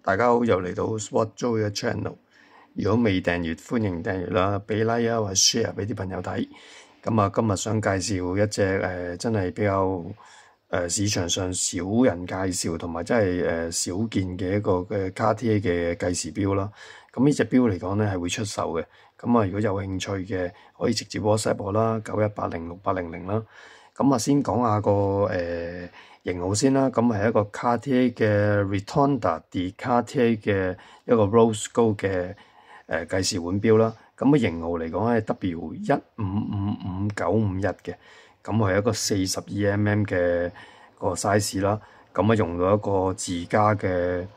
大家好，又嚟到 Sport Joy 嘅 channel。如果未訂閱，歡迎訂閱啦，俾 like 啊或者 share 俾啲朋友睇。咁啊，今日想介紹一隻真係比較市場上少人介紹，同埋真係少見嘅一個嘅 Cartier 嘅計時錶啦。咁呢隻錶嚟講咧係會出售嘅。咁啊，如果有興趣嘅，可以直接 WhatsApp 我啦，91806800啦。咁啊，先講下個型號先啦。咁係一個 Cartier 嘅 Rotonda de Cartier 嘅一個 Rose Gold 嘅計時腕錶啦。咁嘅型號嚟講係 W15555951嘅。咁係一個42mm 嘅個 size 啦。咁啊，用到一個自家嘅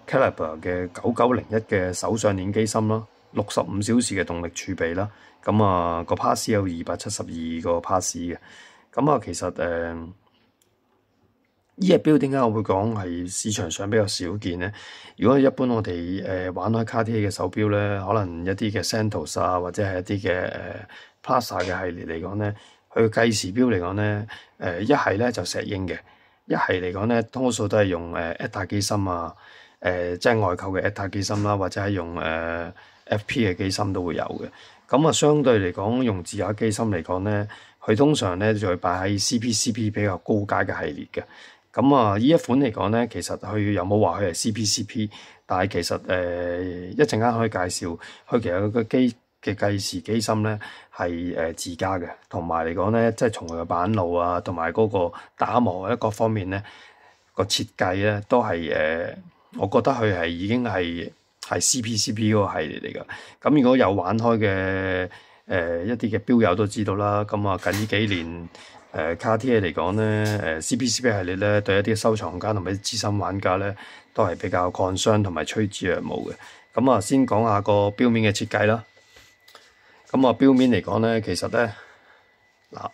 Caliber 嘅9901嘅手上鏈機芯啦，65小時嘅動力儲備啦。咁啊，個 pass 有272個 pass 嘅。咁啊，其實呢隻錶點解我會講係市場上比較少見咧？如果一般我哋玩開 Cartier 嘅手錶咧，可能一啲嘅 Santos 啊，或者係一啲嘅Plaza 嘅系列嚟講咧，佢計時錶嚟講咧，一係咧就石英嘅，一係嚟講咧多數都係用ETA 機芯啊，即係外購嘅 ETA 機芯啦，或者係用FP 嘅機芯都會有嘅。咁啊，相對嚟講，用自家機芯嚟講咧，佢通常咧就會擺喺 CPCP 比較高階嘅系列嘅。咁啊，呢一款嚟講咧，其實佢有冇話佢係 CPCP， 但係其實一陣間可以介紹，佢其實個機嘅計時機芯咧係自家嘅，同埋嚟講咧，即係從佢嘅板路啊，同埋嗰個打磨一各方面咧，個設計咧都係我覺得佢係已經係 CPCP 嗰個系列嚟㗎。咁如果有玩開嘅一啲嘅錶友都知道啦。咁啊，近呢幾年Cartier 嚟講咧，CPCP 系列咧對一啲收藏家同埋啲資深玩家咧都係比較 concern 同埋趨之若鶩嘅。咁啊，先講下個錶面嘅設計啦。咁啊，錶面嚟講咧，其實咧嗱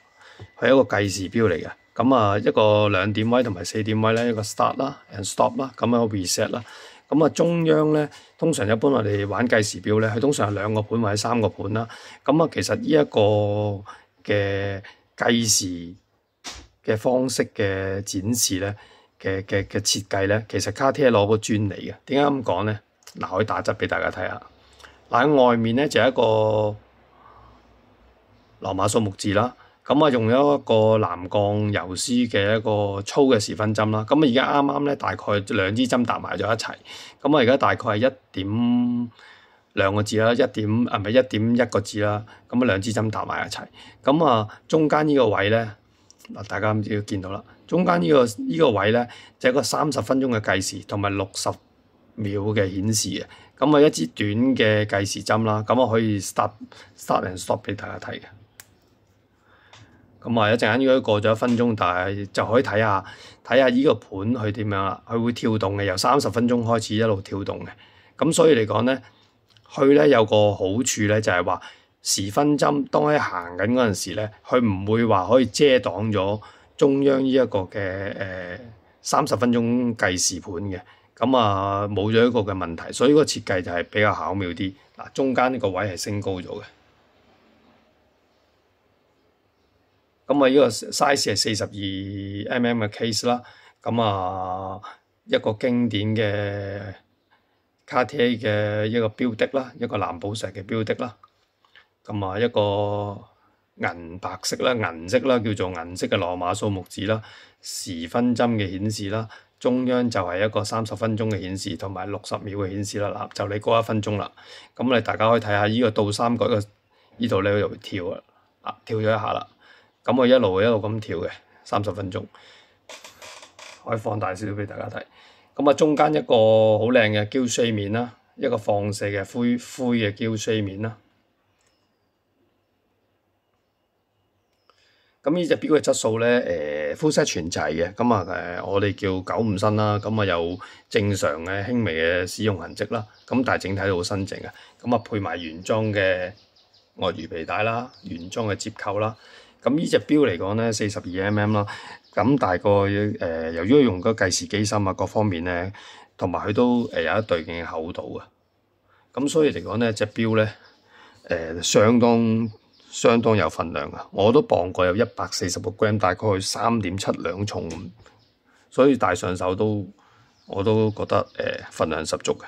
係一個計時錶嚟嘅。咁啊，一個2點位同埋4點位咧，一個 start 啦 and stop 啦，咁樣 reset 啦。咁啊，中央咧，通常一般我哋玩計時錶咧，佢通常係2個盤或者3個盤啦。咁啊，其實呢一個嘅計時嘅方式嘅展示咧嘅設計咧，其實 Cartier 攞個專利嘅。點解咁講咧？嗱，可以打側俾大家睇下。嗱，喺外面咧就係一個羅馬數目字啦。咁啊，用咗一個藍鋼游絲嘅一個粗嘅時分針啦。咁啊，而家啱啱咧大概2支針搭埋咗一齊。咁啊，而家大概係1點2個字啦，1點1個字啦。咁啊，2支針搭埋一齊。咁啊，中間呢個位咧嗱，大家唔知要見到啦。中間呢個位咧就係一個30分鐘嘅計時，同埋60秒嘅顯示嘅。咁啊，一支短嘅計時針啦。咁我可以 start and stop 俾大家睇嘅。咁啊，一陣間如果過咗1分鐘，但係就可以睇下依個盤佢點樣啦。佢會跳動嘅，由30分鐘開始一路跳動嘅。咁所以嚟講咧，佢咧有個好處咧，就係話時分針當喺行緊嗰陣時咧，佢唔會話可以遮擋咗中央呢一個嘅30分鐘計時盤嘅。咁啊，冇咗一個嘅問題，所以個設計就係比較巧妙啲。嗱，中間呢個位係升高咗嘅。咁啊，呢個 size 係42mm 嘅 case 啦。咁啊，一個經典嘅 Cartier 嘅一個標的啦，一個藍寶石嘅標的啦。咁啊，一個銀白色啦、銀色啦，叫做銀色嘅羅馬數目字啦，時分針嘅顯示啦，中央就係一個30分鐘嘅顯示，同埋60秒嘅顯示啦。嗱，就你過1分鐘啦。咁你大家可以睇下呢個倒三角呢度咧，就會跳啦，跳咗一下啦。咁我一路咁跳嘅30分鐘，可以放大少少俾大家睇。咁啊，中間一個好靚嘅膠水面啦，一個放射嘅灰嘅膠水面啦。咁呢隻錶嘅質素咧，full set 全齊嘅。咁啊我哋叫95身啦。咁啊有正常嘅輕微嘅使用痕跡啦。咁但係整體都好新淨嘅。咁啊配埋原裝嘅外魚皮帶啦，原裝嘅接扣啦。咁呢隻錶嚟講咧，42mm啦。咁大概由於用嗰計時機芯啊，各方面咧，同埋佢都有一對嘅厚度啊。咁所以嚟講咧，隻錶咧相當有份量啊！我都磅過有140個 gram，大概3.7兩重，所以戴上手都我都覺得份量十足嘅。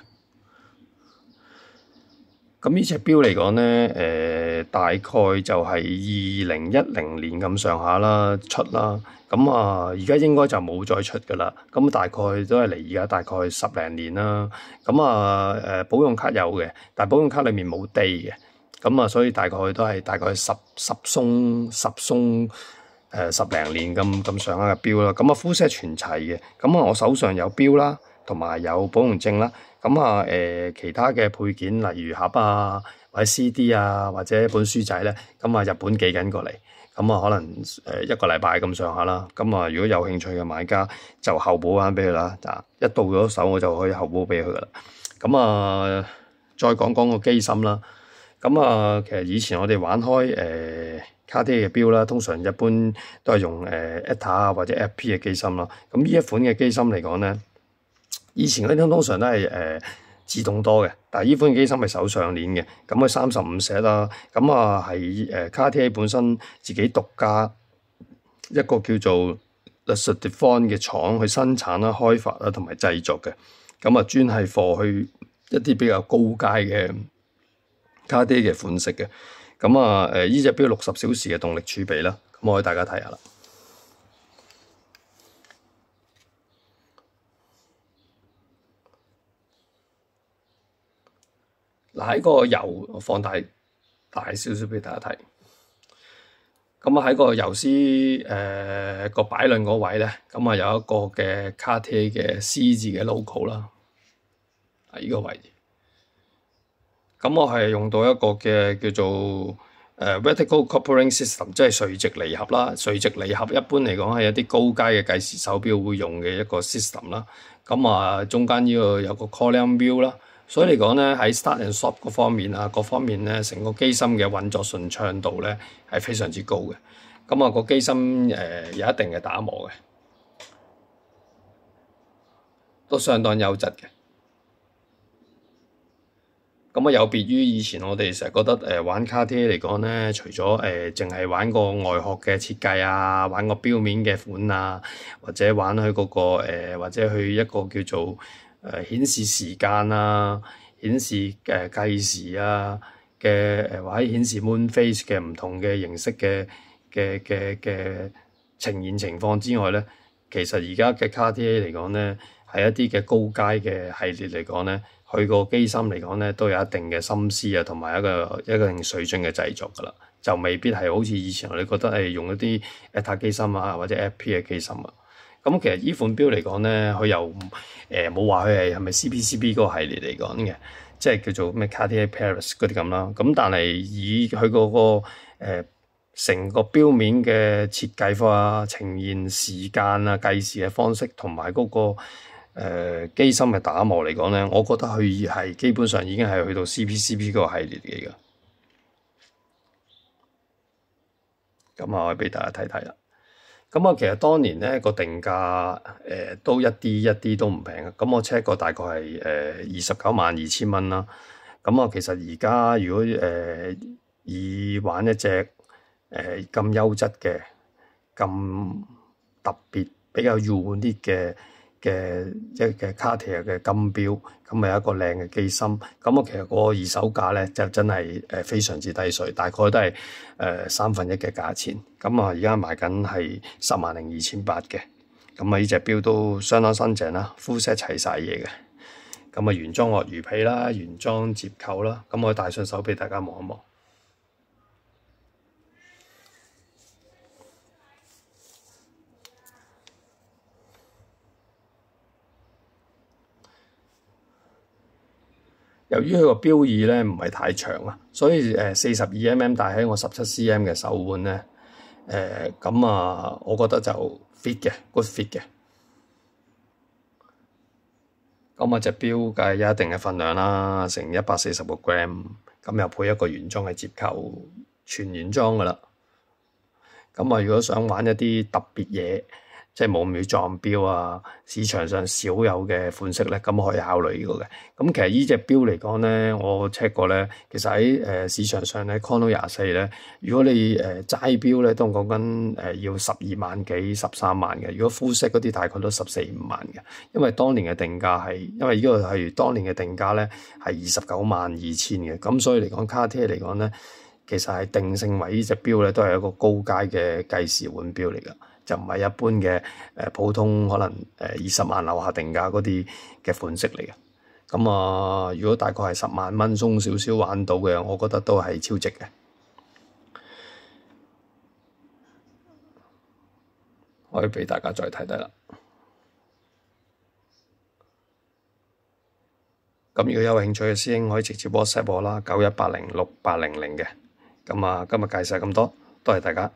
咁呢隻錶嚟講咧，大概就係2010年咁上下啦出啦。咁而家應該就冇再出噶啦。咁大概都係嚟而家大概10零年啦。咁保用卡有嘅，但係保用卡裡面冇 day 嘅。咁所以大概都係大概十鬆十零年咁上下嘅錶啦。咁full set 全齊嘅。咁我手上有錶啦，同埋有保用證啦。其他嘅配件，例如盒啊，或者 CD 啊，或者一本書仔咧，日本寄緊過嚟，可能一個禮拜咁上下啦。如果有興趣嘅買家就後補翻俾佢啦。一到咗手我就可以後補俾佢噶啦。再講講個機芯啦。其實以前我哋玩開Cartier嘅錶啦，通常一般都係用ETA 啊或者 FP 嘅機芯啦。咁呢一款嘅機芯嚟講咧，以前嗰啲通常都係自動多嘅，但係呢款機芯係手上鏈嘅，咁佢35 set 啦，係Cartier本身自己獨家一個叫做 Le Certiphone 嘅廠去生產啦、開發啦同埋製作嘅，專係貨去一啲比較高階嘅Cartier嘅款式嘅，呢隻錶60小時嘅動力儲備啦，我可以大家睇下啦。喺個油我放大少少俾大家睇。喺個油絲個擺輪嗰位咧，有一個嘅Cartier嘅 C 字嘅 logo 啦，呢個位置。我係用到一個嘅叫做vertical coupling system， 即係垂直離合啦。垂直離合一般嚟講係一啲高階嘅計時手錶會用嘅一個 system 啦。中間呢個有個 column view 啦。所以嚟講咧，喺 start and stop 嗰方面啊，各方面咧，成個機芯嘅運作順暢度咧係非常之高嘅。個機芯有一定嘅打磨嘅，都相當優質嘅。有別於以前我哋成日覺得玩Cartier嚟講咧，除咗淨係玩個外殼嘅設計啊，玩個錶面嘅款啊，或者玩佢嗰個或者去一個叫做顯示時間啊，顯示計時啊嘅或者顯示 moon phase 嘅唔同嘅形式嘅呈現情況之外咧，其實而家嘅Cartier嚟講咧，係一啲嘅高階嘅系列嚟講咧，佢個機芯嚟講咧都有一定嘅心思啊，同埋一個定水準嘅製作噶啦，就未必係好似以前我哋覺得係用一啲 ETA 機芯啊或者 FP 嘅機芯啊。其實呢款錶嚟講咧，佢又冇話佢係咪 CPCB 嗰個系列嚟講嘅，即係叫做咩 Cartier Paris 嗰啲咁啦。但係以佢嗰個成個錶面嘅設計化、呈現時間啊、計時嘅方式，同埋嗰個機芯嘅打磨嚟講咧，我覺得佢係基本上已經係去到 CPCB 嗰個系列嚟嘅。我俾大家睇睇啦。其實當年咧個定價都一啲都唔平嘅。我 check 過大概係292000蚊啦。其實而家如果以玩一隻咁優質嘅、咁特別、比較 unique 嘅Cartier嘅金錶，有一個靚嘅機芯。其實個二手價咧就真係非常之低水，大概都係1/3嘅價錢。而家賣緊係102800嘅。呢隻錶都相當新淨啦，full set 齊晒嘢嘅。原裝鱷魚皮啦，原裝接扣啦。我戴上手俾大家望一望。由於佢個錶耳咧唔係太長啊，所以42mm 戴喺我17cm 嘅手腕咧，我覺得就 fit 嘅 ，good fit 嘅。隻錶梗係有一定嘅分量啦，成140個 gram，又配一個原裝嘅接扣，全原裝噶啦。如果想玩一啲特別嘢，即係冇咁要撞標啊，市場上少有嘅款式咧，咁可以考慮呢個嘅。咁其實呢隻錶嚟講咧，我 check 過咧，其實喺市場上咧，Chrono 24咧，如果你齋錶咧，都講緊要12萬幾、13萬嘅。如果 full set 嗰啲大概都14、15萬嘅，因為當年嘅定價係，因為呢個係當年嘅定價咧係292000嘅，咁所以嚟講，Cartier嚟講咧，其實係定性為呢隻錶咧都係一個高階嘅計時腕錶嚟㗎。就唔係一般嘅普通可能20萬樓下定價嗰啲嘅款式嚟嘅。咁啊，如果大概係10萬蚊鬆少少玩到嘅，我覺得都係超值嘅。可以俾大家再睇睇啦。咁如果有興趣嘅師兄可以直接 WhatsApp 我啦，91806800嘅。咁啊，今日介紹咁多，多謝大家。